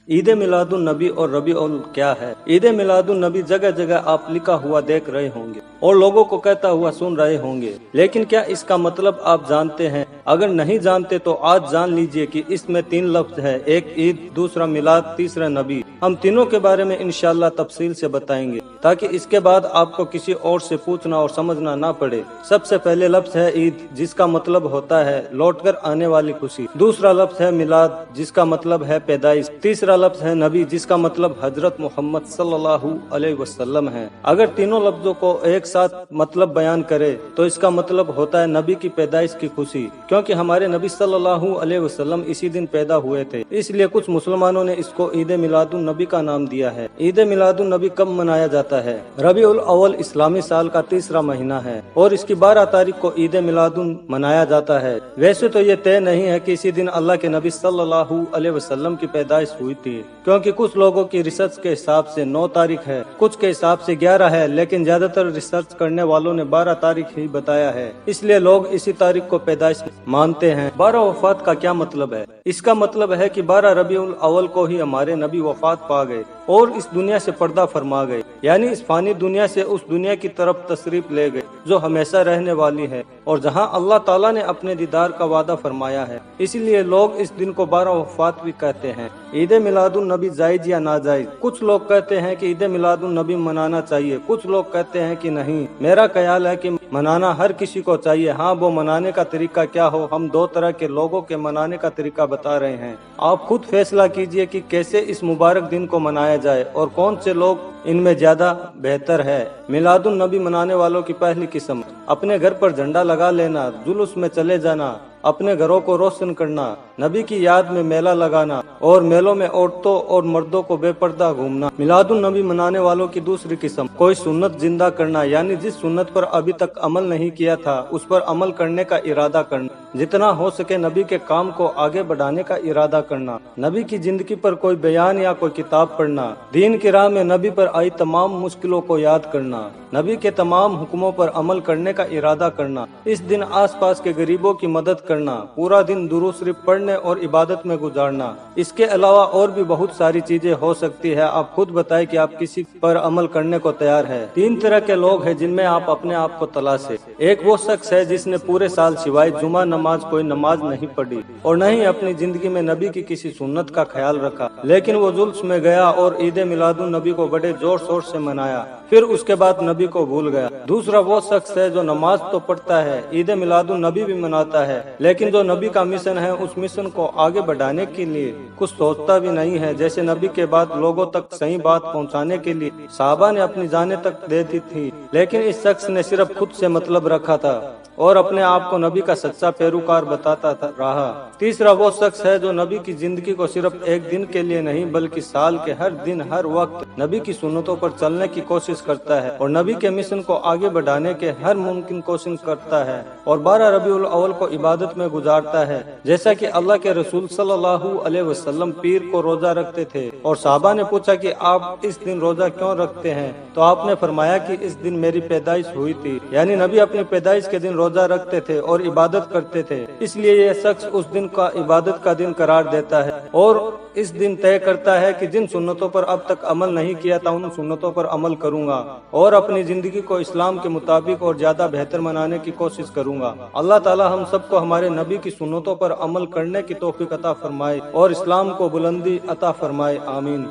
ईद मिलादुन नबी और रबीउल क्या है। ईद मिलादुन नबी जगह जगह आप लिखा हुआ देख रहे होंगे और लोगों को कहता हुआ सुन रहे होंगे, लेकिन क्या इसका मतलब आप जानते हैं? अगर नहीं जानते तो आज जान लीजिए कि इसमें 3 लफ्ज है, एक ईद, दूसरा मिलाद, तीसरा नबी। हम तीनों के बारे में इंशाअल्लाह तफसील से बताएंगे ताकि इसके बाद आपको किसी और से पूछना और समझना ना पड़े। सबसे पहले लफ्ज है ईद, जिसका मतलब होता है लौटकर आने वाली खुशी। दूसरा लफ्ज है मिलाद, जिसका मतलब है पैदाइश। तीसरा लफ्ज है नबी, जिसका मतलब हजरत मोहम्मद सल्लल्लाहु अलैहि वसल्लम है। अगर तीनों लफ्जों को एक साथ मतलब बयान करे तो इसका मतलब होता है नबी की पैदाइश की खुशी, क्योंकि हमारे नबी सल्लल्लाहु अलैहि वसल्लम इसी दिन पैदा हुए थे। इसलिए कुछ मुसलमानों ने इसको ईद मिलादुन नबी का नाम दिया है। ईद मिलादुन नबी कब मनाया जाता है? रबीउल अव्वल इस्लामी साल का तीसरा महीना है और इसकी 12 तारीख को ईद मिलादुन मनाया जाता है। वैसे तो ये तय नहीं है कि इसी दिन अल्लाह के नबी सल्लल्लाहु अलैहि वसल्लम की पैदाइश हुई थी, क्योंकि कुछ लोगों की रिसर्च के हिसाब से 9 तारीख है, कुछ के हिसाब से 11 है, लेकिन ज्यादातर रिसर्च करने वालों ने 12 तारीख ही बताया है। इसलिए लोग इसी तारीख को पैदाइश मानते हैं। 12 वफात का क्या मतलब है? इसका मतलब है कि 12 रबीउल अव्वल को ही हमारे नबी वफात पा गए और इस दुनिया से पर्दा फरमा गए, यानी इस फानी दुनिया से उस दुनिया की तरफ तशरीफ ले गए जो हमेशा रहने वाली है और जहां अल्लाह ताला ने अपने दीदार का वादा फरमाया है। इसीलिए लोग इस दिन को 12 वफात भी कहते हैं। ईद मिलादुन नबी जायज या नाजायज? कुछ लोग कहते हैं कि ईद मिलादुन नबी मनाना चाहिए, कुछ लोग कहते हैं कि नहीं। मेरा ख्याल है कि मनाना हर किसी को चाहिए। हाँ, वो मनाने का तरीका क्या हो, हम 2 तरह के लोगों के मनाने का तरीका बता रहे हैं। आप खुद फैसला कीजिए कि कैसे इस मुबारक दिन को मनाया जाए और कौन से लोग इनमें ज्यादा बेहतर है। मिलादुन नबी मनाने वालों की पहली किस्म, अपने घर पर झंडा लगा लेना, जुलूस में चले जाना, अपने घरों को रोशन करना, नबी की याद में मेला लगाना और मेलों में औरतों और मर्दों को बेपर्दा घूमना। मिलादुन नबी मनाने वालों की दूसरी किस्म, कोई सुन्नत जिंदा करना, यानी जिस सुन्नत पर अभी तक अमल नहीं किया था उस पर अमल करने का इरादा करना, जितना हो सके नबी के काम को आगे बढ़ाने का इरादा करना, नबी की जिंदगी पर कोई बयान या कोई किताब पढ़ना, दीन की राह में नबी पर आई तमाम मुश्किलों को याद करना, नबी के तमाम हुक्मों पर अमल करने का इरादा करना। इस दिन आसपास के गरीबों की मदद करना, पूरा दिन दुरूद शरीफ पढ़ने और इबादत में गुजारना। इसके अलावा और भी बहुत सारी चीजें हो सकती है। आप खुद बताएं कि आप किसी पर अमल करने को तैयार है। 3 तरह के लोग हैं जिनमें आप अपने आप को तलाशे। एक वो शख्स है जिसने पूरे साल सिवाय जुमा नमाज कोई नमाज नहीं पढ़ी और न ही अपनी जिंदगी में नबी की किसी सुन्नत का ख्याल रखा, लेकिन वो जुल्स में गया और ईद मिलादुन नबी को बड़े जोर शोर से मनाया, फिर उसके बाद नबी को भूल गया। दूसरा वो शख्स है जो नमाज तो पढ़ता है, ईद मिलादुन नबी भी मनाता है, लेकिन जो नबी का मिशन है उस मिशन को आगे बढ़ाने के लिए कुछ सोचता भी नहीं है। जैसे नबी के बाद लोगों तक सही बात पहुंचाने के लिए सहाबा ने अपनी जानें तक दे दी थी, लेकिन इस शख्स ने सिर्फ खुद से मतलब रखा था और अपने आप को नबी का सच्चा पैरोकार बताता रहा। तीसरा वो शख्स है जो नबी की जिंदगी को सिर्फ एक दिन के लिए नहीं बल्कि साल के हर दिन हर वक्त नबी की सुन्नतों पर चलने की कोशिश करता है और नबी के मिशन को आगे बढ़ाने के हर मुमकिन कोशिश करता है और 12 रबीउल अव्वल को इबादत में गुजारता है। जैसा कि अल्लाह के रसूल सल्लल्लाहु अलैहि वसल्लम पीर को रोजा रखते थे और साहबा ने पूछा कि आप इस दिन रोजा क्यों रखते हैं, तो आपने फरमाया कि इस दिन मेरी पैदाइश हुई थी, यानी नबी अपनी पैदाइश के दिन रोजा रखते थे और इबादत करते थे। इसलिए यह शख्स उस दिन का इबादत का दिन करार देता है और इस दिन तय करता है कि जिन सुन्नतों पर अब तक अमल नहीं किया था उन सुन्नतों पर अमल करूंगा और अपनी जिंदगी को इस्लाम के मुताबिक और ज्यादा बेहतर बनाने की कोशिश करूंगा। अल्लाह ताला हम सबको हमारे नबी की सुन्नतों पर अमल करने की तौफीक अता फरमाए और इस्लाम को बुलंदी अता फरमाए। आमीन।